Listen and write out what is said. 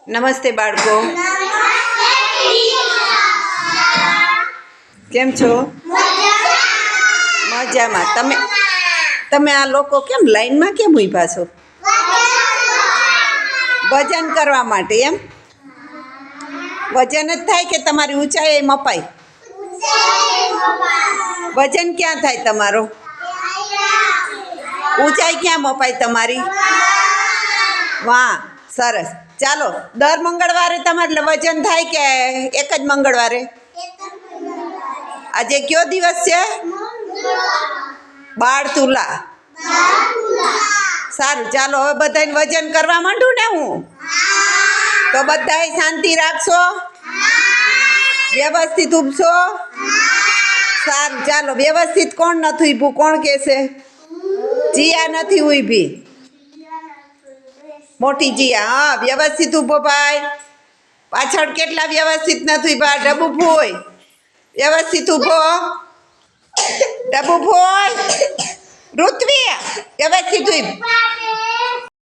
નમસ્તે બાળકો, કેમ છો? મજામાં. તમે આ લોકો કેમ લાઈનમાં કેમ ઊભા છો? વજન કરવા માટે એમ? વજન જ થાય કે તમારી ઊંચાઈ મપાય? વજન ક્યાં થાય તમારો? ઊંચાઈ ક્યાં મપાય તમારી? વાહ, સરસ. ચાલો, દર મંગળવારે તમારે વજન થાય કે એક જ મંગળવારે? આજે કયો દિવસ છે? બાળ તુલા. સારું, ચાલો હવે બધાને વજન કરવા માંડું ને હું. તો બધાય શાંતિ રાખશો? વ્યવસ્થિત ઊભશો? સારું, ચાલો. વ્યવસ્થિત કોણ નથી ઊભું? કોણ કહેશે? જીયા નથી ઊભી. મોટી જીયા, હા, વ્યવસ્થિત ઊભો ભાઈ. પાછળ કેટલા વ્યવસ્થિત નથી ઊભા? ડબ્બુ ફોય વ્યવસ્થિત ઊભો. ડબ્બુ ફોય. ઋત્વી વ્યવસ્થિત ઊભ.